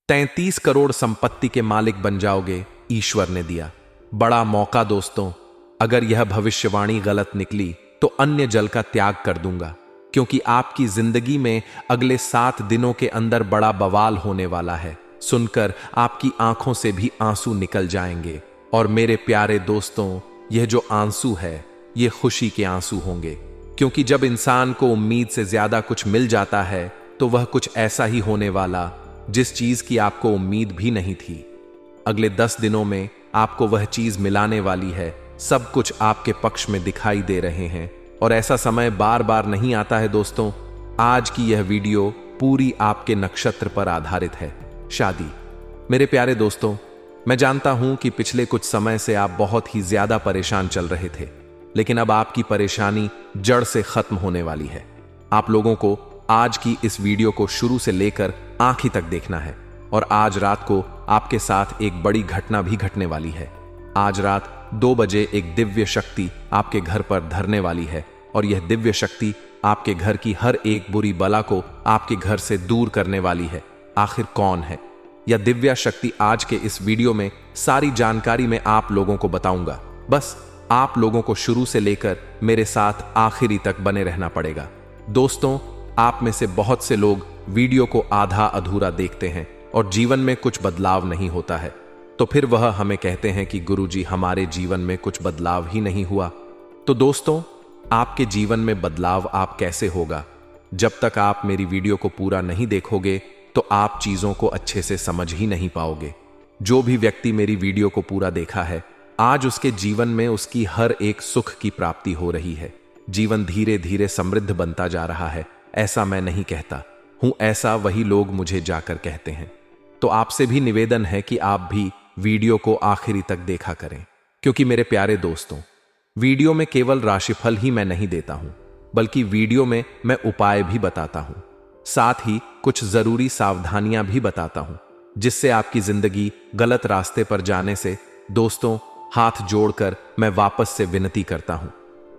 33 करोड़ संपत्ति के मालिक बन जाओगे, ईश्वर ने दिया बड़ा मौका दोस्तों। अगर यह भविष्यवाणी गलत निकली तो अन्य जल का त्याग कर दूंगा, क्योंकि आपकी जिंदगी में अगले 7 दिनों के अंदर बड़ा बवाल होने वाला है। सुनकर आपकी आंखों से भी आंसू निकल जाएंगे। और मेरे प्यारे दोस्तों, यह जो आंसू है यह खुशी के आंसू होंगे, क्योंकि जब इंसान को उम्मीद से ज्यादा कुछ मिल जाता है तो वह कुछ ऐसा ही होने वाला जिस चीज की आपको उम्मीद भी नहीं थी। अगले 10 दिनों में आपको वह चीज मिलाने वाली है। सब कुछ आपके पक्ष में दिखाई दे रहे हैं और ऐसा समय बार बार नहीं आता है दोस्तों। आज की यह वीडियो पूरी आपके नक्षत्र पर आधारित है, शादी। मेरे प्यारे दोस्तों, मैं जानता हूं कि पिछले कुछ समय से आप बहुत ही ज्यादा परेशान चल रहे थे, लेकिन अब आपकी परेशानी जड़ से खत्म होने वाली है। आप लोगों को आज की इस वीडियो को शुरू से लेकर आखिर तक देखना है। और आज रात को आपके साथ एक बड़ी घटना भी घटने वाली है। आज रात 2 बजे एक दिव्य शक्ति आपके घर पर धरने वाली है और यह दिव्य शक्ति आपके घर की हर एक बुरी बला को आपके घर से दूर करने वाली है। आखिर कौन है यह दिव्य शक्ति? आज के इस वीडियो में सारी जानकारी मैं आप लोगों को बताऊंगा। बस आप लोगों को शुरू से लेकर मेरे साथ आखिरी तक बने रहना पड़ेगा। दोस्तों, आप में से बहुत से लोग वीडियो को आधा अधूरा देखते हैं और जीवन में कुछ बदलाव नहीं होता है, तो फिर वह हमें कहते हैं कि गुरुजी, हमारे जीवन में कुछ बदलाव ही नहीं हुआ। तो दोस्तों, आपके जीवन में बदलाव आप कैसे होगा? जब तक आप मेरी वीडियो को पूरा नहीं देखोगे तो आप चीजों को अच्छे से समझ ही नहीं पाओगे। जो भी व्यक्ति मेरी वीडियो को पूरा देखा है, आज उसके जीवन में उसकी हर एक सुख की प्राप्ति हो रही है। जीवन धीरे धीरे समृद्ध बनता जा रहा है। ऐसा मैं नहीं कहता हूं, ऐसा वही लोग मुझे जाकर कहते हैं। तो आपसे भी निवेदन है कि आप भी वीडियो को आखिरी तक देखा करें, क्योंकि मेरे प्यारे दोस्तों, वीडियो में केवल राशिफल ही मैं नहीं देता हूं, बल्कि वीडियो में मैं उपाय भी बताता हूं। साथ ही कुछ जरूरी सावधानियां भी बताता हूं, जिससे आपकी जिंदगी गलत रास्ते पर जाने से दोस्तों हाथ जोड़कर मैं वापस से विनती करता हूं।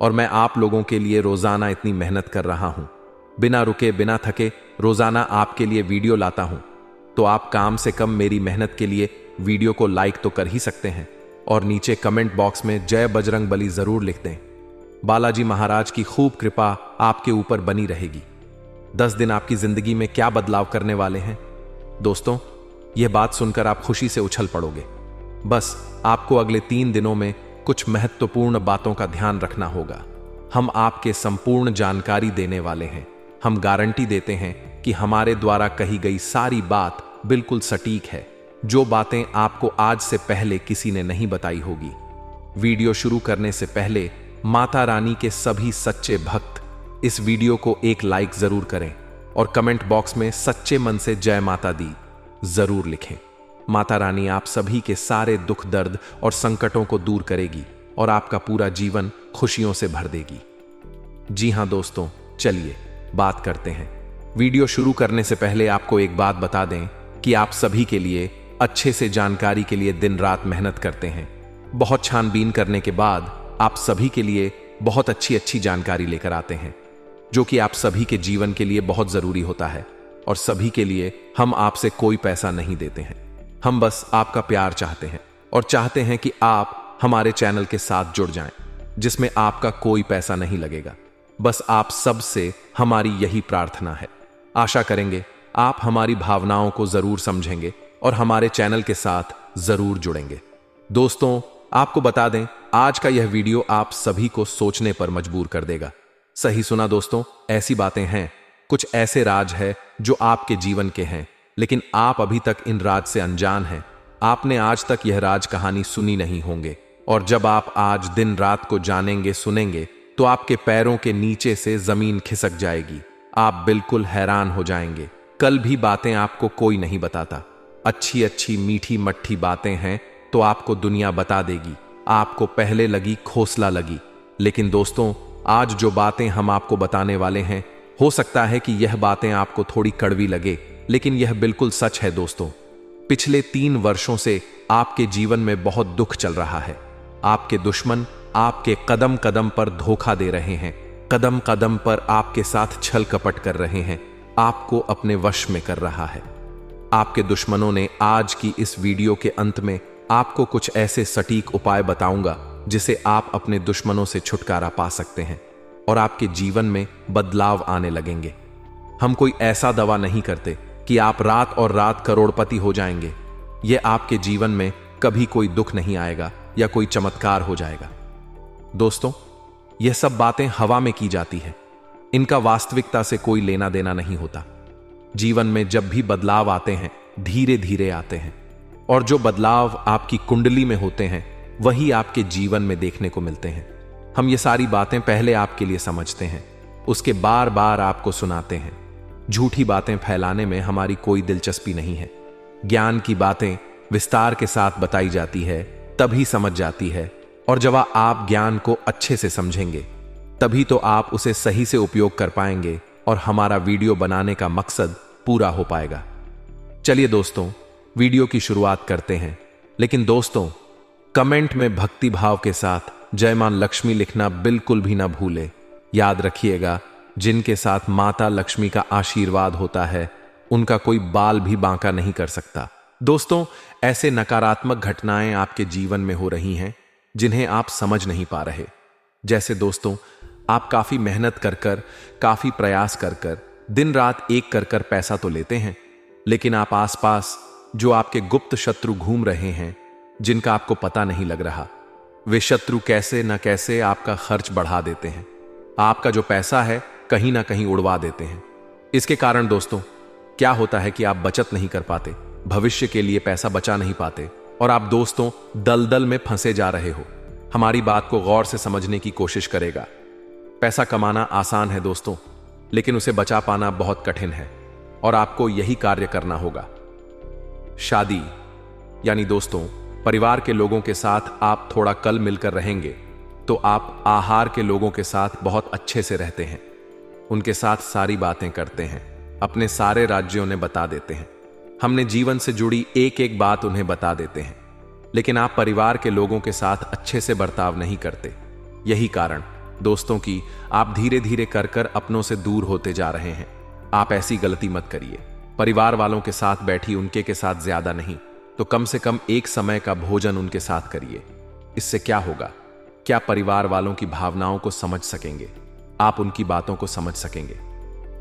और मैं आप लोगों के लिए रोजाना इतनी मेहनत कर रहा हूं, बिना रुके बिना थके रोजाना आपके लिए वीडियो लाता हूं। तो आप काम से कम मेरी मेहनत के लिए वीडियो को लाइक तो कर ही सकते हैं और नीचे कमेंट बॉक्स में जय बजरंग बली जरूर लिख दें। बालाजी महाराज की खूब कृपा आपके ऊपर बनी रहेगी। 10 दिन आपकी जिंदगी में क्या बदलाव करने वाले हैं दोस्तों, यह बात सुनकर आप खुशी से उछल पड़ोगे। बस आपको अगले 3 दिनों में कुछ महत्वपूर्ण बातों का ध्यान रखना होगा। हम आपके संपूर्ण जानकारी देने वाले हैं। हम गारंटी देते हैं कि हमारे द्वारा कही गई सारी बात बिल्कुल सटीक है। जो बातें आपको आज से पहले किसी ने नहीं बताई होगी। वीडियो शुरू करने से पहले माता रानी के सभी सच्चे भक्त इस वीडियो को एक लाइक जरूर करें और कमेंट बॉक्स में सच्चे मन से जय माता दी जरूर लिखें। माता रानी आप सभी के सारे दुख दर्द और संकटों को दूर करेगी और आपका पूरा जीवन खुशियों से भर देगी। जी हां दोस्तों, चलिए बात करते हैं। वीडियो शुरू करने से पहले आपको एक बात बता दें कि आप सभी के लिए अच्छे से जानकारी के लिए दिन रात मेहनत करते हैं। बहुत छानबीन करने के बाद आप सभी के लिए बहुत अच्छी जानकारी लेकर आते हैं, जो कि आप सभी के जीवन के लिए बहुत जरूरी होता है। और सभी के लिए हम आपसे कोई पैसा नहीं देते हैं। हम बस आपका प्यार चाहते हैं और चाहते हैं कि आप हमारे चैनल के साथ जुड़ जाएं, जिसमें आपका कोई पैसा नहीं लगेगा। बस आप सब से हमारी यही प्रार्थना है। आशा करेंगे आप हमारी भावनाओं को जरूर समझेंगे और हमारे चैनल के साथ जरूर जुड़ेंगे। दोस्तों, आपको बता दें, आज का यह वीडियो आप सभी को सोचने पर मजबूर कर देगा। सही सुना दोस्तों, ऐसी बातें हैं, कुछ ऐसे राज है जो आपके जीवन के हैं, लेकिन आप अभी तक इन राज से अनजान हैं। आपने आज तक यह राज कहानी सुनी नहीं होंगे, और जब आप आज दिन रात को जानेंगे सुनेंगे तो आपके पैरों के नीचे से जमीन खिसक जाएगी। आप बिल्कुल हैरान हो जाएंगे। कल भी बातें आपको कोई नहीं बताता। अच्छी मीठी मट्ठी बातें हैं तो आपको दुनिया बता देगी। आपको पहले लगी खोसला लगी, लेकिन दोस्तों आज जो बातें हम आपको बताने वाले हैं, हो सकता है कि यह बातें आपको थोड़ी कड़वी लगे, लेकिन यह बिल्कुल सच है दोस्तों। पिछले 3 वर्षों से आपके जीवन में बहुत दुख चल रहा है। आपके दुश्मन आपके कदम कदम पर धोखा दे रहे हैं, कदम कदम पर आपके साथ छल कपट कर रहे हैं, आपको अपने वश में कर रहा है। आपके दुश्मनों ने आज की इस वीडियो के अंत में आपको कुछ ऐसे सटीक उपाय बताऊंगा जिसे आप अपने दुश्मनों से छुटकारा पा सकते हैं और आपके जीवन में बदलाव आने लगेंगे। हम कोई ऐसा दवा नहीं करते कि आप रात और रात करोड़पति हो जाएंगे। यह आपके जीवन में कभी कोई दुख नहीं आएगा या कोई चमत्कार हो जाएगा। दोस्तों, यह सब बातें हवा में की जाती है, इनका वास्तविकता से कोई लेना देना नहीं होता। जीवन में जब भी बदलाव आते हैं धीरे धीरे आते हैं, और जो बदलाव आपकी कुंडली में होते हैं वही आपके जीवन में देखने को मिलते हैं। हम ये सारी बातें पहले आपके लिए समझते हैं, उसके बार बार आपको सुनाते हैं। झूठी बातें फैलाने में हमारी कोई दिलचस्पी नहीं है। ज्ञान की बातें विस्तार के साथ बताई जाती है, तभी समझ जाती है, और जब आप ज्ञान को अच्छे से समझेंगे तभी तो आप उसे सही से उपयोग कर पाएंगे और हमारा वीडियो बनाने का मकसद पूरा हो पाएगा। चलिए दोस्तों, वीडियो की शुरुआत करते हैं। लेकिन दोस्तों, कमेंट में भक्ति भाव के साथ जय मां लक्ष्मी लिखना बिल्कुल भी ना भूले। याद रखिएगा, जिनके साथ माता लक्ष्मी का आशीर्वाद होता है उनका कोई बाल भी बांका नहीं कर सकता। दोस्तों, ऐसे नकारात्मक घटनाएं आपके जीवन में हो रही हैं जिन्हें आप समझ नहीं पा रहे। जैसे दोस्तों, आप काफी मेहनत कर कर, काफी प्रयास कर कर, दिन रात एक कर कर पैसा तो लेते हैं, लेकिन आप आसपास जो आपके गुप्त शत्रु घूम रहे हैं जिनका आपको पता नहीं लग रहा, वे शत्रु कैसे न कैसे आपका खर्च बढ़ा देते हैं। आपका जो पैसा है कहीं ना कहीं उड़वा देते हैं। इसके कारण दोस्तों क्या होता है कि आप बचत नहीं कर पाते, भविष्य के लिए पैसा बचा नहीं पाते, और आप दोस्तों दलदल में फंसे जा रहे हो। हमारी बात को गौर से समझने की कोशिश करेगा। पैसा कमाना आसान है दोस्तों, लेकिन उसे बचा पाना बहुत कठिन है, और आपको यही कार्य करना होगा। शादी यानी दोस्तों परिवार के लोगों के साथ आप थोड़ा कल मिलकर रहेंगे तो आप आहार के लोगों के साथ बहुत अच्छे से रहते हैं, उनके साथ सारी बातें करते हैं, अपने सारे राज्यों ने बता देते हैं, हमने जीवन से जुड़ी एक एक बात उन्हें बता देते हैं। लेकिन आप परिवार के लोगों के साथ अच्छे से बर्ताव नहीं करते। यही कारण दोस्तों कि आप धीरे धीरे कर कर अपनों से दूर होते जा रहे हैं। आप ऐसी गलती मत करिए। परिवार वालों के साथ बैठी उनके के साथ ज्यादा नहीं तो कम से कम एक समय का भोजन उनके साथ करिए। इससे क्या होगा, क्या परिवार वालों की भावनाओं को समझ सकेंगे, आप उनकी बातों को समझ सकेंगे।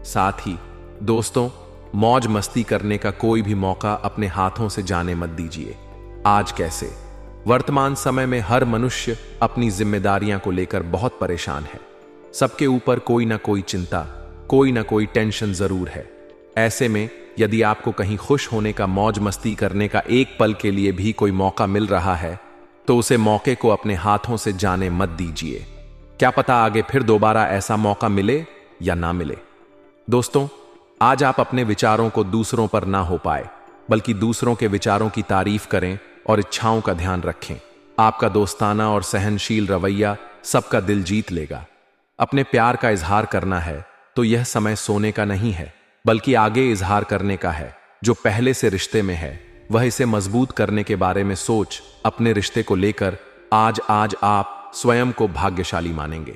साथ ही दोस्तों, मौज मस्ती करने का कोई भी मौका अपने हाथों से जाने मत दीजिए। आज कैसे वर्तमान समय में हर मनुष्य अपनी जिम्मेदारियां को लेकर बहुत परेशान है। सबके ऊपर कोई ना कोई चिंता, कोई ना कोई टेंशन जरूर है। ऐसे में यदि आपको कहीं खुश होने का, मौज मस्ती करने का एक पल के लिए भी कोई मौका मिल रहा है तो उसे मौके को अपने हाथों से जाने मत दीजिए। क्या पता आगे फिर दोबारा ऐसा मौका मिले या ना मिले। दोस्तों, आज आप अपने विचारों को दूसरों पर ना हो पाए, बल्कि दूसरों के विचारों की तारीफ करें और इच्छाओं का ध्यान रखें। आपका दोस्ताना और सहनशील रवैया सबका दिल जीत लेगा। अपने प्यार का इजहार करना है तो यह समय सोने का नहीं है, बल्कि आगे इजहार करने का है। जो पहले से रिश्ते में है वह इसे मजबूत करने के बारे में सोच अपने रिश्ते को लेकर आज आप स्वयं को भाग्यशाली मानेंगे।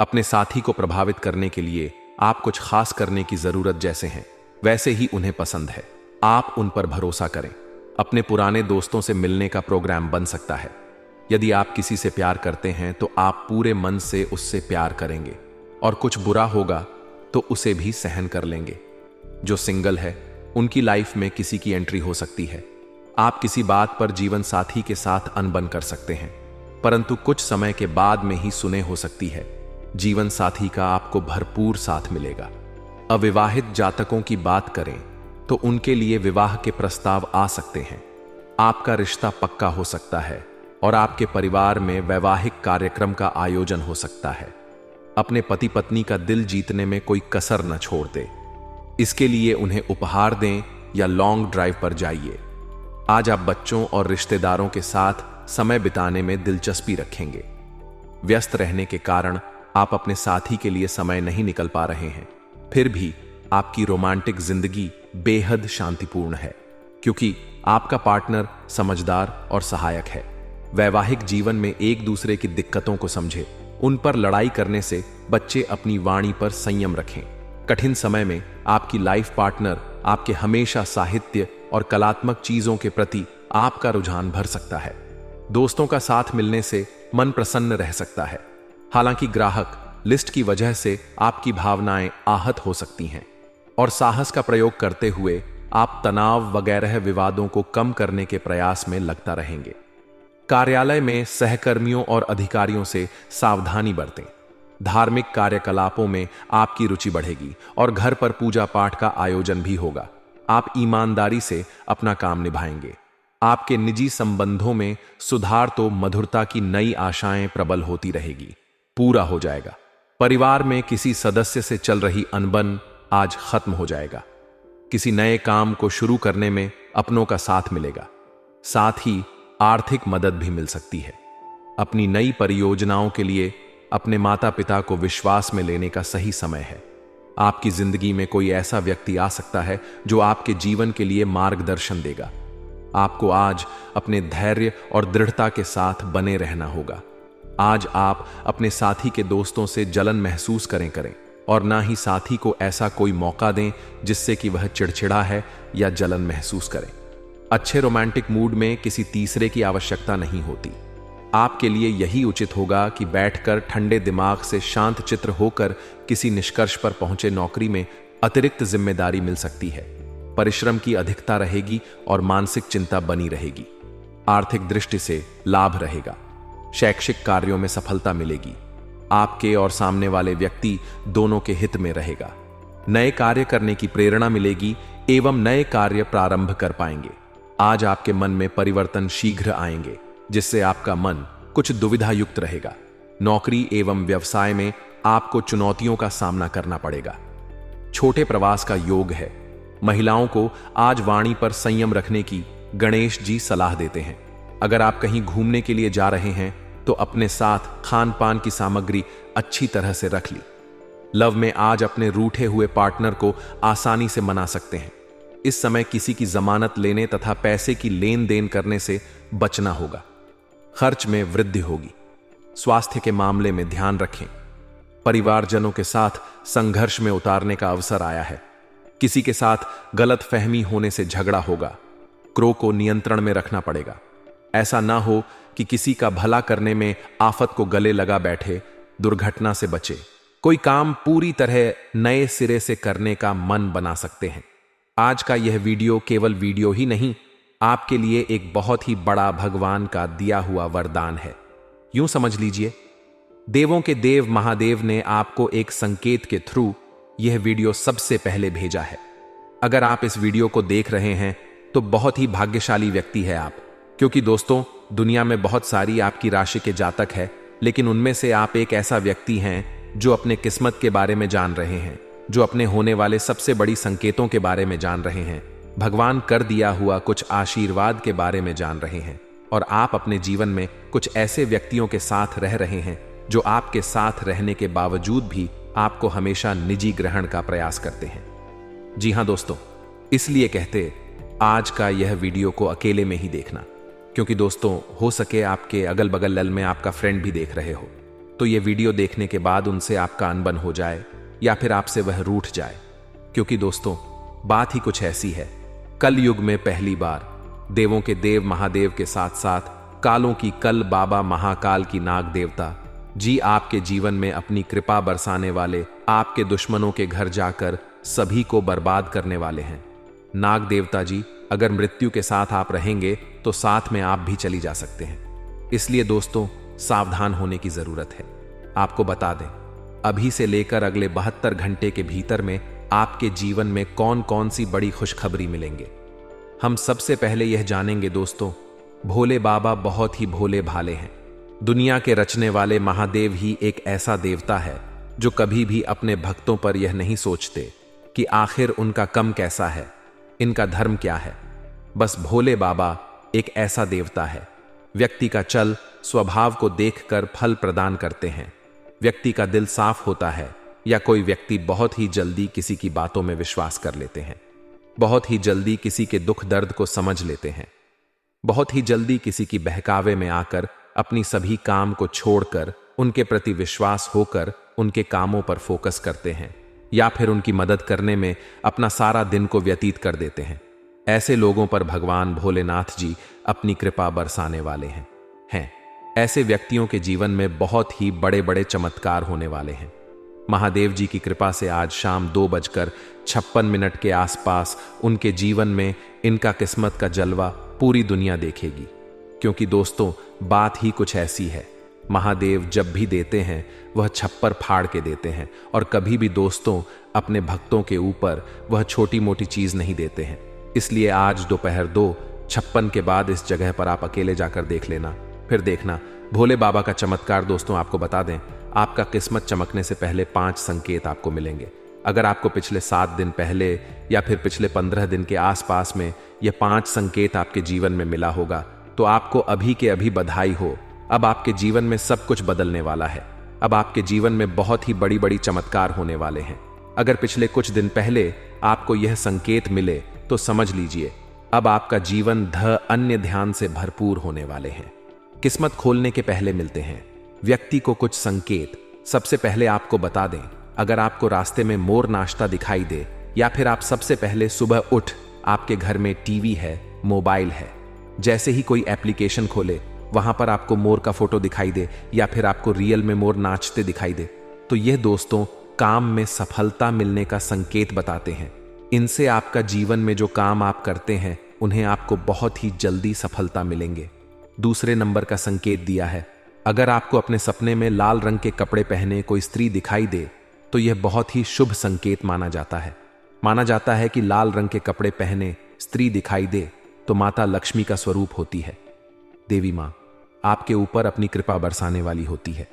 अपने साथी को प्रभावित करने के लिए आप कुछ खास करने की जरूरत जैसे हैं वैसे ही उन्हें पसंद है। आप उन पर भरोसा करें। अपने पुराने दोस्तों से मिलने का प्रोग्राम बन सकता है। यदि आप किसी से प्यार करते हैं तो आप पूरे मन से उससे प्यार करेंगे, और कुछ बुरा होगा तो उसे भी सहन कर लेंगे। जो सिंगल है उनकी लाइफ में किसी की एंट्री हो सकती है। आप किसी बात पर जीवन साथी के साथ अनबन कर सकते हैं, परंतु कुछ समय के बाद में ही सुने हो सकती है। जीवन साथी का आपको भरपूर साथ मिलेगा। अविवाहित जातकों की बात करें तो उनके लिए विवाह के प्रस्ताव आ सकते हैं। आपका रिश्ता पक्का हो सकता है और आपके परिवार में वैवाहिक कार्यक्रम का आयोजन हो सकता है। अपने पति पत्नी का दिल जीतने में कोई कसर न छोड़ दे। इसके लिए उन्हें उपहार दें या लॉन्ग ड्राइव पर जाइए। आज आप बच्चों और रिश्तेदारों के साथ समय बिताने में दिलचस्पी रखेंगे। व्यस्त रहने के कारण आप अपने साथी के लिए समय नहीं निकल पा रहे हैं, फिर भी आपकी रोमांटिक जिंदगी बेहद शांतिपूर्ण है, क्योंकि आपका पार्टनर समझदार और सहायक है। वैवाहिक जीवन में एक दूसरे की दिक्कतों को समझे, उन पर लड़ाई करने से बच्चे अपनी वाणी पर संयम रखें। कठिन समय में आपकी लाइफ पार्टनर आपके हमेशा साहित्य और कलात्मक चीजों के प्रति आपका रुझान भर सकता है। दोस्तों का साथ मिलने से मन प्रसन्न रह सकता है। हालांकि ग्राहक लिस्ट की वजह से आपकी भावनाएं आहत हो सकती हैं और साहस का प्रयोग करते हुए आप तनाव वगैरह विवादों को कम करने के प्रयास में लगता रहेंगे। कार्यालय में सहकर्मियों और अधिकारियों से सावधानी बरतें। धार्मिक कार्यकलापों में आपकी रुचि बढ़ेगी और घर पर पूजा पाठ का आयोजन भी होगा। आप ईमानदारी से अपना काम निभाएंगे। आपके निजी संबंधों में सुधार तो मधुरता की नई आशाएं प्रबल होती रहेगी, पूरा हो जाएगा। परिवार में किसी सदस्य से चल रही अनबन आज खत्म हो जाएगा। किसी नए काम को शुरू करने में अपनों का साथ मिलेगा। साथ ही आर्थिक मदद भी मिल सकती है। अपनी नई परियोजनाओं के लिए अपने माता पिता को विश्वास में लेने का सही समय है। आपकी जिंदगी में कोई ऐसा व्यक्ति आ सकता है जो आपके जीवन के लिए मार्गदर्शन देगा। आपको आज अपने धैर्य और दृढ़ता के साथ बने रहना होगा। आज आप अपने साथी के दोस्तों से जलन महसूस करें और ना ही साथी को ऐसा कोई मौका दें जिससे कि वह चिड़चिड़ा है या जलन महसूस करे। अच्छे रोमांटिक मूड में किसी तीसरे की आवश्यकता नहीं होती। आपके लिए यही उचित होगा कि बैठकर ठंडे दिमाग से शांत चित्र होकर किसी निष्कर्ष पर पहुंचे। नौकरी में अतिरिक्त जिम्मेदारी मिल सकती है, परिश्रम की अधिकता रहेगी और मानसिक चिंता बनी रहेगी। आर्थिक दृष्टि से लाभ रहेगा। शैक्षिक कार्यों में सफलता मिलेगी। आपके और सामने वाले व्यक्ति दोनों के हित में रहेगा। नए कार्य करने की प्रेरणा मिलेगी एवं नए कार्य प्रारंभ कर पाएंगे। आज आपके मन में परिवर्तन शीघ्र आएंगे, जिससे आपका मन कुछ दुविधा युक्त रहेगा। नौकरी एवं व्यवसाय में आपको चुनौतियों का सामना करना पड़ेगा। छोटे प्रवास का योग है। महिलाओं को आज वाणी पर संयम रखने की गणेश जी सलाह देते हैं। अगर आप कहीं घूमने के लिए जा रहे हैं तो अपने साथ खान पान की सामग्री अच्छी तरह से रख ली। लव में आज अपने रूठे हुए पार्टनर को आसानी से मना सकते हैं। इस समय किसी की जमानत लेने तथा पैसे की लेन देन करने से बचना होगा। खर्च में वृद्धि होगी। स्वास्थ्य के मामले में ध्यान रखें। परिवारजनों के साथ संघर्ष में उतारने का अवसर आया है। किसी के साथ गलत फहमी होने से झगड़ा होगा। क्रोध को नियंत्रण में रखना पड़ेगा। ऐसा ना हो कि किसी का भला करने में आफत को गले लगा बैठे। दुर्घटना से बचे। कोई काम पूरी तरह नए सिरे से करने का मन बना सकते हैं। आज का यह वीडियो केवल वीडियो ही नहीं, आपके लिए एक बहुत ही बड़ा भगवान का दिया हुआ वरदान है। यूं समझ लीजिए, देवों के देव महादेव ने आपको एक संकेत के थ्रू यह वीडियो सबसे पहले भेजा है। अगर आप इस वीडियो को देख रहे हैं तो बहुत ही भाग्यशाली व्यक्ति है आप, क्योंकि दोस्तों दुनिया में बहुत सारी आपकी राशि के जातक है, लेकिन उनमें से आप एक ऐसा व्यक्ति हैं जो अपने किस्मत के बारे में जान रहे हैं, जो अपने होने वाले सबसे बड़ी संकेतों के बारे में जान रहे हैं, भगवान कर दिया हुआ कुछ आशीर्वाद के बारे में जान रहे हैं। और आप अपने जीवन में कुछ ऐसे व्यक्तियों के साथ रह रहे हैं जो आपके साथ रहने के बावजूद भी आपको हमेशा निजी ग्रहण का प्रयास करते हैं। जी हां दोस्तों, इसलिए कहते आज का यह वीडियो को अकेले में ही देखना, क्योंकि दोस्तों हो सके आपके अगल बगल लल में आपका फ्रेंड भी देख रहे हो, तो यह वीडियो देखने के बाद उनसे आपका अनबन हो जाए या फिर आपसे वह रूठ जाए। क्योंकि दोस्तों बात ही कुछ ऐसी है, कल युग में पहली बार देवों के देव महादेव के साथ साथ कालों की कल बाबा महाकाल की नाग देवता जी आपके जीवन में अपनी कृपा बरसाने वाले आपके दुश्मनों के घर जाकर सभी को बर्बाद करने वाले हैं। नाग देवता जी, अगर मृत्यु के साथ आप रहेंगे तो साथ में आप भी चली जा सकते हैं। इसलिए दोस्तों सावधान होने की जरूरत है। आपको बता दें, अभी से लेकर अगले 72 घंटे के भीतर में आपके जीवन में कौन कौन सी बड़ी खुशखबरी मिलेंगे। हम सबसे पहले यह जानेंगे दोस्तों, भोले बाबा बहुत ही भोले भाले हैं। दुनिया के रचने वाले महादेव ही एक ऐसा देवता है जो कभी भी अपने भक्तों पर यह नहीं सोचते कि आखिर उनका कम कैसा है, इनका धर्म क्या है। बस भोले बाबा एक ऐसा देवता है, व्यक्ति का चल स्वभाव को देखकर फल प्रदान करते हैं। व्यक्ति का दिल साफ होता है या कोई व्यक्ति बहुत ही जल्दी किसी की बातों में विश्वास कर लेते हैं, बहुत ही जल्दी किसी के दुख दर्द को समझ लेते हैं, बहुत ही जल्दी किसी की बहकावे में आकर अपनी सभी काम को छोड़कर उनके प्रति विश्वास होकर उनके कामों पर फोकस करते हैं या फिर उनकी मदद करने में अपना सारा दिन को व्यतीत कर देते हैं। ऐसे लोगों पर भगवान भोलेनाथ जी अपनी कृपा बरसाने वाले हैं। ऐसे व्यक्तियों के जीवन में बहुत ही बड़े बड़े चमत्कार होने वाले हैं। महादेव जी की कृपा से आज शाम 2:56 के आसपास उनके जीवन में इनका किस्मत का जलवा पूरी दुनिया देखेगी। क्योंकि दोस्तों, बात ही कुछ ऐसी है, महादेव जब भी देते हैं वह छप्पर फाड़ के देते हैं, और कभी भी दोस्तों अपने भक्तों के ऊपर वह छोटी मोटी चीज नहीं देते हैं। इसलिए आज दोपहर 2:56 के बाद इस जगह पर आप अकेले जाकर देख लेना, फिर देखना भोले बाबा का चमत्कार। दोस्तों, आपको बता दें, आपका किस्मत चमकने से पहले 5 संकेत आपको मिलेंगे। अगर आपको पिछले 7 दिन पहले या फिर पिछले 15 दिन के आसपास में ये 5 संकेत आपके जीवन में मिला होगा, तो आपको अभी के अभी बधाई हो। अब आपके जीवन में सब कुछ बदलने वाला है। अब आपके जीवन में बहुत ही बड़ी बड़ी चमत्कार होने वाले हैं। अगर पिछले कुछ दिन पहले आपको यह संकेत मिले तो समझ लीजिए अब आपका जीवन अन्य ध्यान से भरपूर होने वाले हैं। किस्मत खोलने के पहले मिलते हैं व्यक्ति को कुछ संकेत। सबसे पहले आपको बता दें, अगर आपको रास्ते में मोर नाचता दिखाई दे, या फिर आप सबसे पहले सुबह उठ आपके घर में टीवी है, मोबाइल है, जैसे ही कोई एप्लीकेशन खोले वहां पर आपको मोर का फोटो दिखाई दे, या फिर आपको रियल में मोर नाचते दिखाई दे, तो यह दोस्तों काम में सफलता मिलने का संकेत बताते हैं। इनसे आपका जीवन में जो काम आप करते हैं उन्हें आपको बहुत ही जल्दी सफलता मिलेंगे। दूसरे नंबर का संकेत दिया है, अगर आपको अपने सपने में लाल रंग के कपड़े पहने कोई स्त्री दिखाई दे तो यह बहुत ही शुभ संकेत माना जाता है। माना जाता है कि लाल रंग के कपड़े पहने स्त्री दिखाई दे तो माता लक्ष्मी का स्वरूप होती है। देवी मां आपके ऊपर अपनी कृपा बरसाने वाली होती है।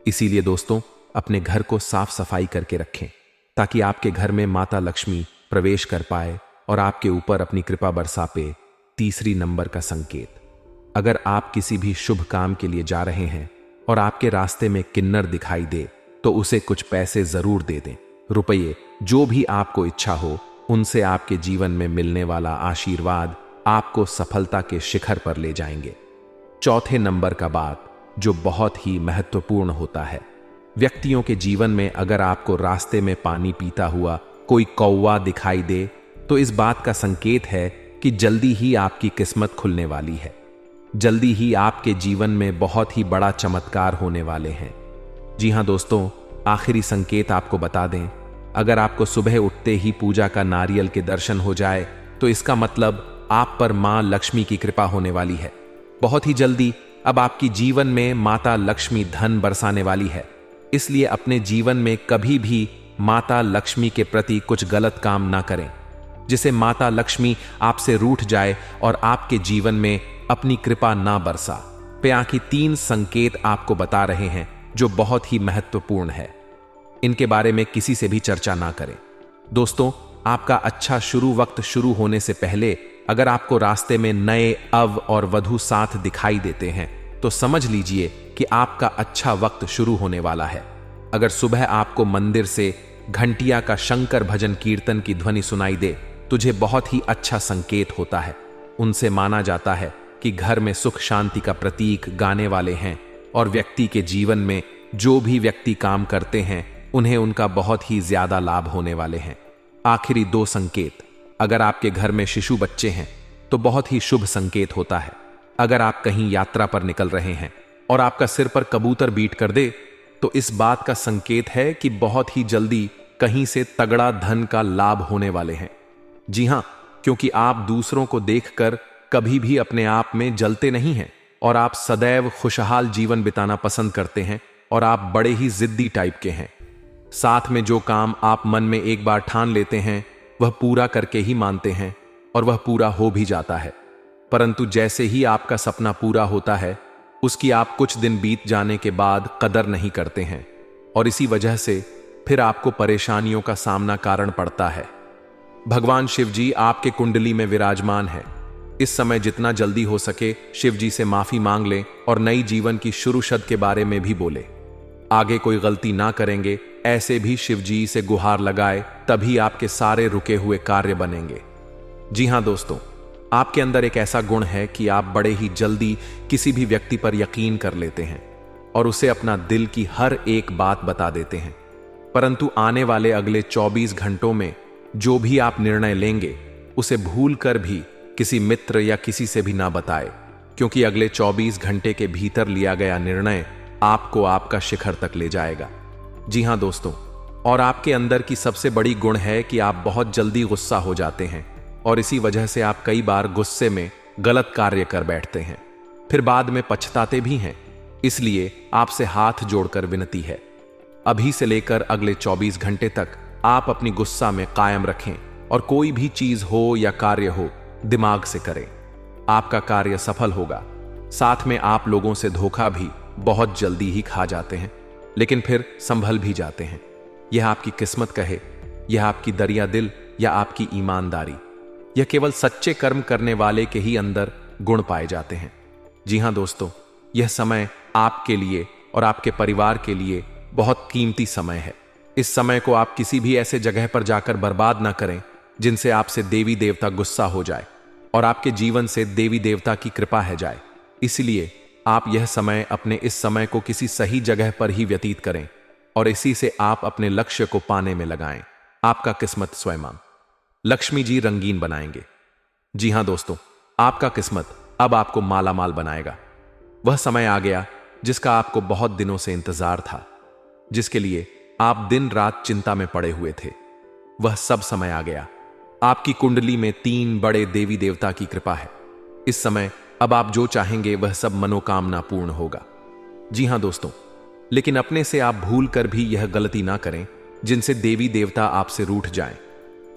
इसीलिए दोस्तों, अपने घर को साफ सफाई करके रखें ताकि आपके घर में माता लक्ष्मी प्रवेश कर पाए और आपके ऊपर अपनी कृपा बरसा पे। तीसरी नंबर का संकेत, अगर आप किसी भी शुभ काम के लिए जा रहे हैं और आपके रास्ते में किन्नर दिखाई दे तो उसे कुछ पैसे जरूर दे दें। रुपये, जो भी आपको इच्छा हो, उनसे आपके जीवन में मिलने वाला आशीर्वाद आपको सफलता के शिखर पर ले जाएंगे। चौथे नंबर का बात जो बहुत ही महत्वपूर्ण होता है, व्यक्तियों के जीवन में अगर आपको रास्ते में पानी पीता हुआ कोई कौवा दिखाई दे तो इस बात का संकेत है कि जल्दी ही आपकी किस्मत खुलने वाली है। जल्दी ही आपके जीवन में बहुत ही बड़ा चमत्कार होने वाले हैं। जी हां दोस्तों, आखिरी संकेत आपको बता दें, अगर आपको सुबह उठते ही पूजा का नारियल के दर्शन हो जाए तो इसका मतलब आप पर मां लक्ष्मी की कृपा होने वाली है। बहुत ही जल्दी अब आपकी जीवन में माता लक्ष्मी धन बरसाने वाली है। इसलिए अपने जीवन में कभी भी माता लक्ष्मी के प्रति कुछ गलत काम ना करें जिसे माता लक्ष्मी आपसे रूठ जाए और आपके जीवन में अपनी कृपा ना बरसा। यहाँ की 3 संकेत आपको बता रहे हैं जो बहुत ही महत्वपूर्ण है। इनके बारे में किसी से भी चर्चा ना करें। दोस्तों, आपका अच्छा वक्त शुरू होने से पहले अगर आपको रास्ते में नए अव और वधु साथ दिखाई देते हैं तो समझ लीजिए कि आपका अच्छा वक्त शुरू होने वाला है। अगर सुबह आपको मंदिर से घंटिया का शंकर भजन कीर्तन की ध्वनि सुनाई दे तुझे बहुत ही अच्छा संकेत होता है। उनसे माना जाता है कि घर में सुख शांति का प्रतीक गाने वाले हैं और व्यक्ति के जीवन में जो भी व्यक्ति काम करते हैं उन्हें उनका बहुत ही ज्यादा लाभ होने वाले हैं। आखिरी 2 संकेत, अगर आपके घर में शिशु बच्चे हैं तो बहुत ही शुभ संकेत होता है। अगर आप कहीं यात्रा पर निकल रहे हैं और आपका सिर पर कबूतर बीट कर दे तो इस बात का संकेत है कि बहुत ही जल्दी कहीं से तगड़ा धन का लाभ होने वाले हैं। जी हां, क्योंकि आप दूसरों को देखकर कभी भी अपने आप में जलते नहीं हैं और आप सदैव खुशहाल जीवन बिताना पसंद करते हैं और आप बड़े ही जिद्दी टाइप के हैं। साथ में जो काम आप मन में एक बार ठान लेते हैं वह पूरा करके ही मानते हैं और वह पूरा हो भी जाता है। परंतु जैसे ही आपका सपना पूरा होता है उसकी आप कुछ दिन बीत जाने के बाद कदर नहीं करते हैं और इसी वजह से फिर आपको परेशानियों का सामना कारण पड़ता है। भगवान शिव जी आपके कुंडली में विराजमान है। इस समय जितना जल्दी हो सके शिव जी से माफी मांग लें और नई जीवन की शुरुआत के बारे में भी बोले। आगे कोई गलती ना करेंगे ऐसे भी शिव जी से गुहार लगाए, तभी आपके सारे रुके हुए कार्य बनेंगे। जी हां दोस्तों, आपके अंदर एक ऐसा गुण है कि आप बड़े ही जल्दी किसी भी व्यक्ति पर यकीन कर लेते हैं और उसे अपना दिल की हर एक बात बता देते हैं। परंतु आने वाले अगले 24 घंटों में जो भी आप निर्णय लेंगे उसे भूल कर भी किसी मित्र या किसी से भी ना बताए, क्योंकि अगले 24 घंटे के भीतर लिया गया निर्णय आपको आपका शिखर तक ले जाएगा। जी हां दोस्तों, और आपके अंदर की सबसे बड़ी गुण है कि आप बहुत जल्दी गुस्सा हो जाते हैं और इसी वजह से आप कई बार गुस्से में गलत कार्य कर बैठते हैं, फिर बाद में पछताते भी हैं। इसलिए आपसे हाथ जोड़कर विनती है, अभी से लेकर अगले 24 घंटे तक आप अपनी गुस्सा में कायम रखें और कोई भी चीज हो या कार्य हो दिमाग से करें। आपका कार्य सफल होगा। साथ में आप लोगों से धोखा भी बहुत जल्दी ही खा जाते हैं, लेकिन फिर संभल भी जाते हैं। यह आपकी किस्मत कहे, यह आपकी दरिया दिल या आपकी ईमानदारी, यह केवल सच्चे कर्म करने वाले के ही अंदर गुण पाए जाते हैं। जी हां दोस्तों, यह समय आपके लिए और आपके परिवार के लिए बहुत कीमती समय है। इस समय को आप किसी भी ऐसे जगह पर जाकर बर्बाद ना करें जिनसे आपसे देवी देवता गुस्सा हो जाए और आपके जीवन से देवी देवता की कृपा है जाए। इसलिए आप यह समय अपने इस समय को किसी सही जगह पर ही व्यतीत करें और इसी से आप अपने लक्ष्य को पाने में लगाएं। आपका किस्मत स्वयं लक्ष्मी जी रंगीन बनाएंगे। जी हां दोस्तों, आपका किस्मत अब आपको माला माल बनाएगा। वह समय आ गया जिसका आपको बहुत दिनों से इंतजार था, जिसके लिए आप दिन रात चिंता में पड़े हुए थे। वह सब समय आ गया। आपकी कुंडली में 3 बड़े देवी देवता की कृपा है। इस समय अब आप जो चाहेंगे वह सब मनोकामना पूर्ण होगा। जी हां दोस्तों, लेकिन अपने से आप भूल कर भी यह गलती ना करें जिनसे देवी देवता आपसे रूठ जाएं।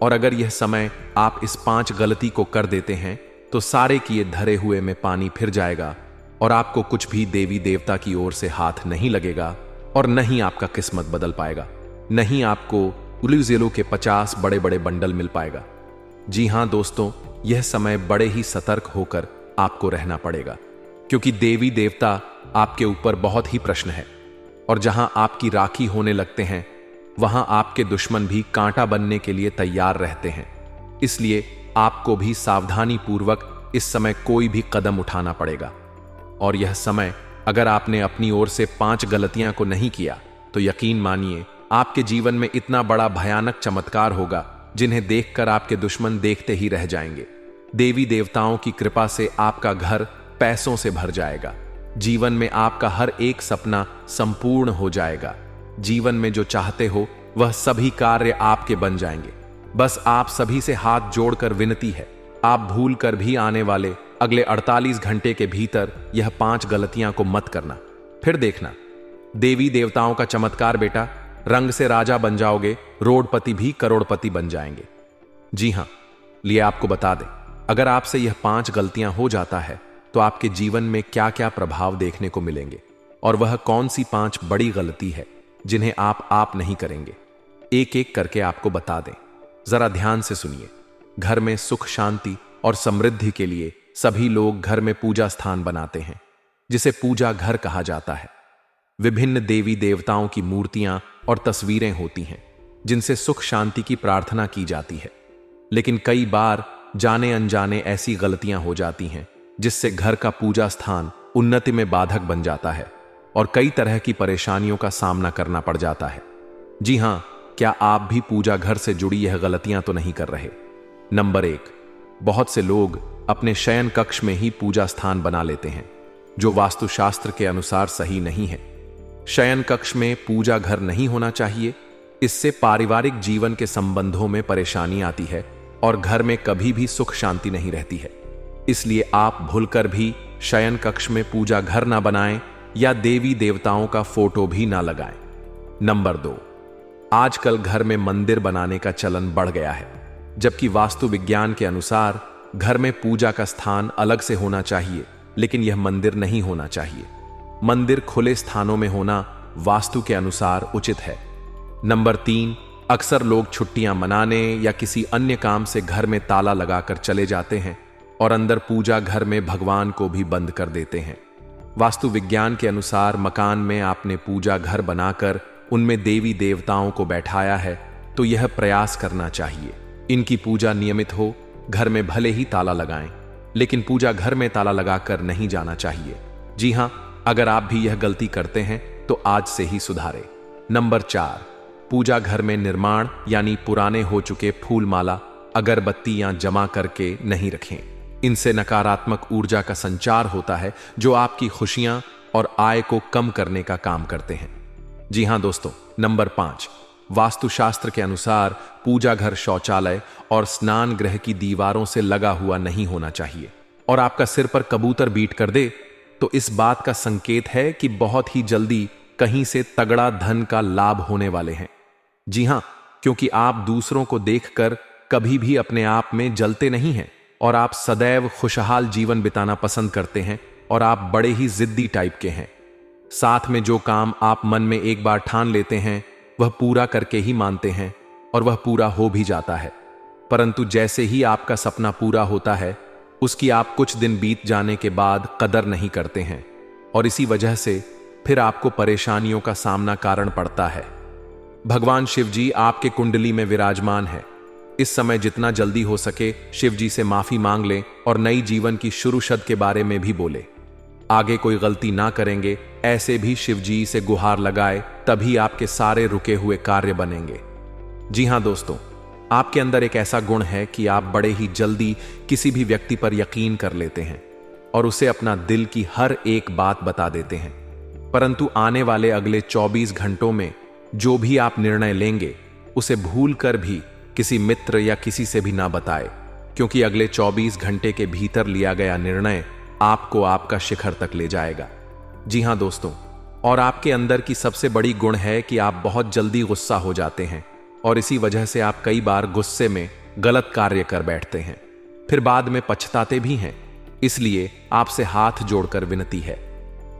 और अगर यह समय आप इस 5 गलती को कर देते हैं तो सारे किए धरे हुए में पानी फिर जाएगा और आपको कुछ भी देवी देवता की ओर से हाथ नहीं लगेगा और न ही आपका किस्मत बदल पाएगा, न ही आपको उलूजेलो के 50 बड़े बड़े बंडल मिल पाएगा। जी हां दोस्तों, यह समय बड़े ही सतर्क होकर आपको रहना पड़ेगा, क्योंकि देवी देवता आपके ऊपर बहुत ही प्रश्न है और जहां आपकी राखी होने लगते हैं वहां आपके दुश्मन भी कांटा बनने के लिए तैयार रहते हैं। इसलिए आपको भी सावधानी पूर्वक इस समय कोई भी कदम उठाना पड़ेगा। और यह समय अगर आपने अपनी ओर से 5 गलतियां को नहीं किया तो यकीन मानिए आपके जीवन में इतना बड़ा भयानक चमत्कार होगा जिन्हें देखकर आपके दुश्मन देखते ही रह जाएंगे। देवी देवताओं की कृपा से आपका घर पैसों से भर जाएगा। जीवन में आपका हर एक सपना संपूर्ण हो जाएगा। जीवन में जो चाहते हो वह सभी कार्य आपके बन जाएंगे। बस आप सभी से हाथ जोड़कर विनती है, आप भूल कर भी आने वाले अगले 48 घंटे के भीतर यह 5 गलतियां को मत करना। फिर देखना देवी देवताओं का चमत्कार बेटा, रंग से राजा बन जाओगे, रोडपति भी करोड़पति बन जाएंगे। जी हां, लिए आपको बता दें, अगर आपसे यह 5 गलतियां हो जाता है तो आपके जीवन में क्या क्या प्रभाव देखने को मिलेंगे और वह कौन सी 5 बड़ी गलती है जिन्हें आप नहीं करेंगे। एक एक करके आपको बता दें, जरा ध्यान से सुनिए। घर में सुख शांति और समृद्धि के लिए सभी लोग घर में पूजा स्थान बनाते हैं जिसे पूजा घर कहा जाता है। विभिन्न देवी देवताओं की मूर्तियां और तस्वीरें होती हैं जिनसे सुख शांति की प्रार्थना की जाती है। लेकिन कई बार जाने अनजाने ऐसी गलतियां हो जाती हैं जिससे घर का पूजा स्थान उन्नति में बाधक बन जाता है और कई तरह की परेशानियों का सामना करना पड़ जाता है। जी हां, क्या आप भी पूजा घर से जुड़ी यह गलतियां तो नहीं कर रहे? नंबर 1, बहुत से लोग अपने शयन कक्ष में ही पूजा स्थान बना लेते हैं, जो वास्तुशास्त्र के अनुसार सही नहीं है। शयन कक्ष में पूजा घर नहीं होना चाहिए। इससे पारिवारिक जीवन के संबंधों में परेशानी आती है और घर में कभी भी सुख शांति नहीं रहती है। इसलिए आप भूलकर भी शयन कक्ष में पूजा घर ना बनाएं या देवी देवताओं का फोटो भी ना लगाएं। नंबर 2, आजकल घर में मंदिर बनाने का चलन बढ़ गया है, जबकि वास्तु विज्ञान के अनुसार घर में पूजा का स्थान अलग से होना चाहिए, लेकिन यह मंदिर नहीं होना चाहिए। मंदिर खुले स्थानों में होना वास्तु के अनुसार उचित है। नंबर 3, अक्सर लोग छुट्टियां मनाने या किसी अन्य काम से घर में ताला लगाकर चले जाते हैं और अंदर पूजा घर में भगवान को भी बंद कर देते हैं। वास्तु विज्ञान के अनुसार मकान में आपने पूजा घर बनाकर उनमें देवी देवताओं को बैठाया है तो यह प्रयास करना चाहिए इनकी पूजा नियमित हो। घर में भले ही ताला लगाएं, लेकिन पूजा घर में ताला लगाकर नहीं जाना चाहिए। जी हां, अगर आप भी यह गलती करते हैं तो आज से ही सुधारें। नंबर 4, पूजा घर में निर्माण यानी पुराने हो चुके फूल माला अगरबत्तियां जमा करके नहीं रखें। इनसे नकारात्मक ऊर्जा का संचार होता है जो आपकी खुशियां और आय को कम करने का काम करते हैं। जी हां दोस्तों, नंबर 5, वास्तुशास्त्र के अनुसार पूजा घर शौचालय और स्नान गृह की दीवारों से लगा हुआ नहीं होना चाहिए। और आपका सिर पर कबूतर बीट कर दे तो इस बात का संकेत है कि बहुत ही जल्दी कहीं से तगड़ा धन का लाभ होने वाले हैं। जी हां, क्योंकि आप दूसरों को देखकर कभी भी अपने आप में जलते नहीं हैं और आप सदैव खुशहाल जीवन बिताना पसंद करते हैं और आप बड़े ही जिद्दी टाइप के हैं। साथ में जो काम आप मन में एक बार ठान लेते हैं वह पूरा करके ही मानते हैं और वह पूरा हो भी जाता है। परंतु जैसे ही आपका सपना पूरा होता है उसकी आप कुछ दिन बीत जाने के बाद कदर नहीं करते हैं और इसी वजह से फिर आपको परेशानियों का सामना कारण पड़ता है। भगवान शिव जी आपके कुंडली में विराजमान है। इस समय जितना जल्दी हो सके शिव जी से माफी मांग लें और नई जीवन की शुरू शद के बारे में भी बोले। आगे कोई गलती ना करेंगे ऐसे भी शिव जी से गुहार लगाए, तभी आपके सारे रुके हुए कार्य बनेंगे। जी हां दोस्तों, आपके अंदर एक ऐसा गुण है कि आप बड़े ही जल्दी किसी भी व्यक्ति पर यकीन कर लेते हैं और उसे अपना दिल की हर एक बात बता देते हैं। परंतु आने वाले अगले 24 घंटों में जो भी आप निर्णय लेंगे उसे भूल कर भी किसी मित्र या किसी से भी ना बताए, क्योंकि अगले 24 घंटे के भीतर लिया गया निर्णय आपको आपका शिखर तक ले जाएगा। जी हां दोस्तों, और आपके अंदर की सबसे बड़ी गुण है कि आप बहुत जल्दी गुस्सा हो जाते हैं और इसी वजह से आप कई बार गुस्से में गलत कार्य कर बैठते हैं, फिर बाद में पछताते भी हैं। इसलिए आपसे हाथ जोड़कर विनती है,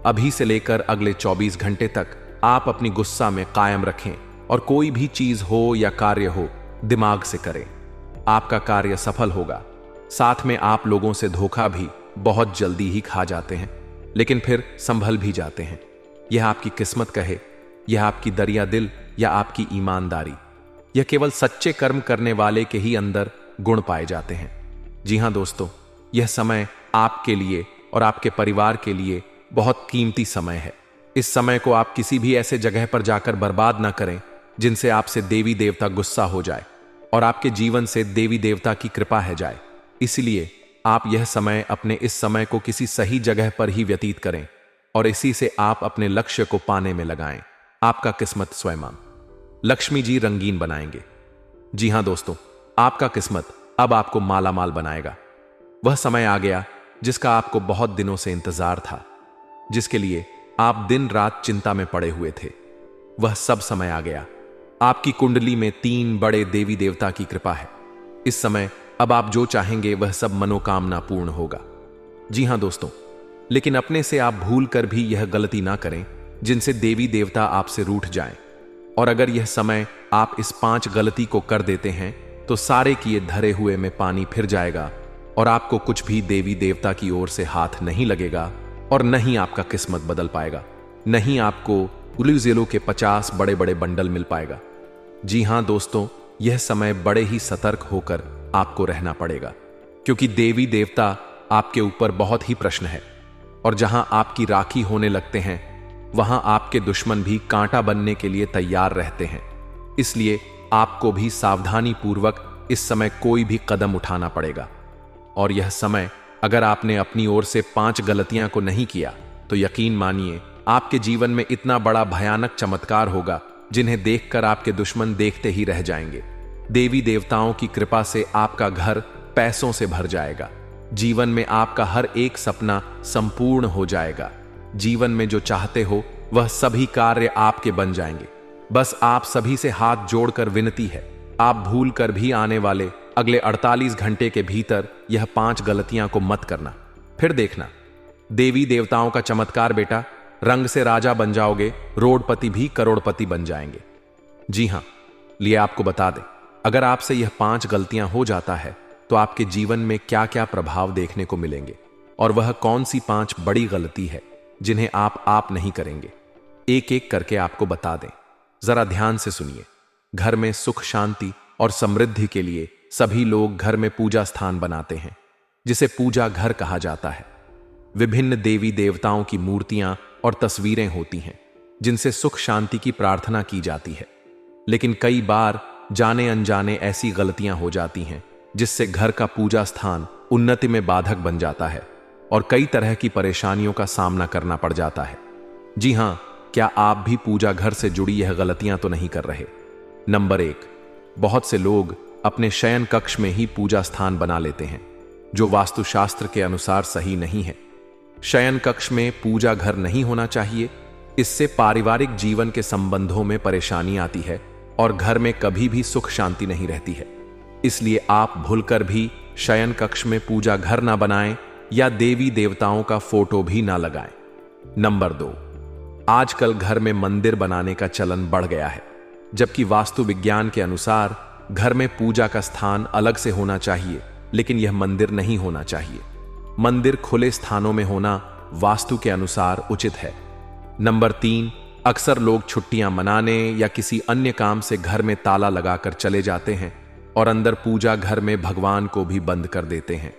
अभी से लेकर अगले 24 घंटे तक आप अपनी गुस्सा में कायम रखें और कोई भी चीज हो या कार्य हो दिमाग से करें। आपका कार्य सफल होगा। साथ में आप लोगों से धोखा भी बहुत जल्दी ही खा जाते हैं, लेकिन फिर संभल भी जाते हैं। यह आपकी किस्मत कहे, यह आपकी दरिया दिल या आपकी ईमानदारी, यह केवल सच्चे कर्म करने वाले के ही अंदर गुण पाए जाते हैं। जी हां दोस्तों, यह समय आपके लिए और आपके परिवार के लिए बहुत कीमती समय है। इस समय को आप किसी भी ऐसे जगह पर जाकर बर्बाद ना करें जिनसे आपसे देवी देवता गुस्सा हो जाए और आपके जीवन से देवी देवता की कृपा है जाए। इसलिए आप यह समय अपने इस समय को किसी सही जगह पर ही व्यतीत करें और इसी से आप अपने लक्ष्य को पाने में लगाएं। आपका किस्मत स्वयं लक्ष्मी जी रंगीन बनाएंगे। जी हां दोस्तों, आपका किस्मत अब आपको माला माल बनाएगा। वह समय आ गया जिसका आपको बहुत दिनों से इंतजार था, जिसके लिए आप दिन रात चिंता में पड़े हुए थे। वह सब समय आ गया। आपकी कुंडली में 3 बड़े देवी देवता की कृपा है। इस समय अब आप जो चाहेंगे वह सब मनोकामना पूर्ण होगा। जी हां दोस्तों, लेकिन अपने से आप भूल कर भी यह गलती ना करें जिनसे देवी देवता आपसे रूठ जाएं। और अगर यह समय आप इस 5 गलती को कर देते हैं तो सारे किए धरे हुए में पानी फिर जाएगा और आपको कुछ भी देवी देवता की ओर से हाथ नहीं लगेगा और न ही आपका किस्मत बदल पाएगा, न ही आपको उलूजेलो के 50 बड़े बड़े बंडल मिल पाएगा। जी हां दोस्तों, यह समय बड़े ही सतर्क होकर आपको रहना पड़ेगा, क्योंकि देवी देवता आपके ऊपर बहुत ही प्रश्न है और जहां आपकी राखी होने लगते हैं वहां आपके दुश्मन भी कांटा बनने के लिए तैयार रहते हैं। इसलिए आपको भी सावधानी पूर्वक इस समय कोई भी कदम उठाना पड़ेगा। और यह समय अगर आपने अपनी ओर से 5 गलतियां को नहीं किया तो यकीन मानिए आपके जीवन में इतना बड़ा भयानक चमत्कार होगा जिन्हें देखकर आपके दुश्मन देखते ही रह जाएंगे। देवी देवताओं की कृपा से आपका घर पैसों से भर जाएगा। जीवन में आपका हर एक सपना संपूर्ण हो जाएगा। जीवन में जो चाहते हो वह सभी कार्य आपके बन जाएंगे। बस आप सभी से हाथ जोड़कर विनती है, आप भूल कर भी आने वाले अगले 48 घंटे के भीतर यह 5 गलतियां को मत करना। फिर देखना देवी देवताओं का चमत्कार बेटा, रंग से राजा बन जाओगे, रोडपति भी करोड़पति बन जाएंगे। जी हां, लिए आपको बता दें, अगर आपसे यह 5 गलतियां हो जाता है तो आपके जीवन में क्या क्या प्रभाव देखने को मिलेंगे और वह कौन सी 5 बड़ी गलती है जिन्हें आप नहीं करेंगे, एक एक करके आपको बता दें। जरा ध्यान से सुनिए। घर में सुख शांति और समृद्धि के लिए सभी लोग घर में पूजा स्थान बनाते हैं जिसे पूजा घर कहा जाता है। विभिन्न देवी देवताओं की मूर्तियां और तस्वीरें होती हैं जिनसे सुख शांति की प्रार्थना की जाती है। लेकिन कई बार जाने अनजाने ऐसी गलतियां हो जाती हैं जिससे घर का पूजा स्थान उन्नति में बाधक बन जाता है और कई तरह की परेशानियों का सामना करना पड़ जाता है। जी हां, क्या आप भी पूजा घर से जुड़ी यह गलतियां तो नहीं कर रहे? नंबर 1, बहुत से लोग अपने शयन कक्ष में ही पूजा स्थान बना लेते हैं, जो वास्तुशास्त्र के अनुसार सही नहीं है। शयन कक्ष में पूजा घर नहीं होना चाहिए। इससे पारिवारिक जीवन के संबंधों में परेशानी आती है और घर में कभी भी सुख शांति नहीं रहती है। इसलिए आप भूलकर भी शयन कक्ष में पूजा घर ना बनाएं या देवी देवताओं का फोटो भी ना लगाएं। नंबर 2, आजकल घर में मंदिर बनाने का चलन बढ़ गया है, जबकि वास्तु विज्ञान के अनुसार घर में पूजा का स्थान अलग से होना चाहिए, लेकिन यह मंदिर नहीं होना चाहिए। मंदिर खुले स्थानों में होना वास्तु के अनुसार उचित है। नंबर 3, अक्सर लोग छुट्टियां मनाने या किसी अन्य काम से घर में ताला लगाकर चले जाते हैं और अंदर पूजा घर में भगवान को भी बंद कर देते हैं।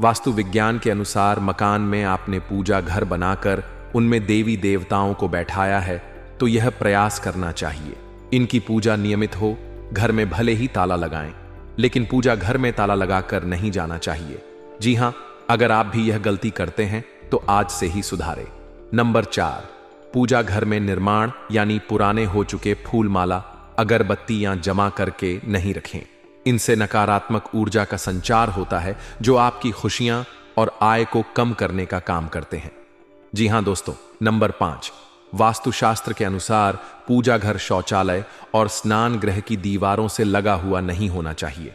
वास्तु विज्ञान के अनुसार मकान में आपने पूजा घर बनाकर उनमें देवी देवताओं को बैठाया है, तो यह प्रयास करना चाहिए इनकी पूजा नियमित हो। घर में भले ही ताला लगाएं, लेकिन पूजा घर में ताला लगाकर नहीं जाना चाहिए। जी हां, अगर आप भी यह गलती करते हैं तो आज से ही सुधारें। नंबर 4, पूजा घर में निर्माण यानी पुराने हो चुके फूल माला अगरबत्तियां जमा करके नहीं रखें। इनसे नकारात्मक ऊर्जा का संचार होता है, जो आपकी खुशियां और आय को कम करने का काम करते हैं। जी हां दोस्तों, नंबर 5, वास्तुशास्त्र के अनुसार पूजा घर शौचालय और स्नान गृह की दीवारों से लगा हुआ नहीं होना चाहिए।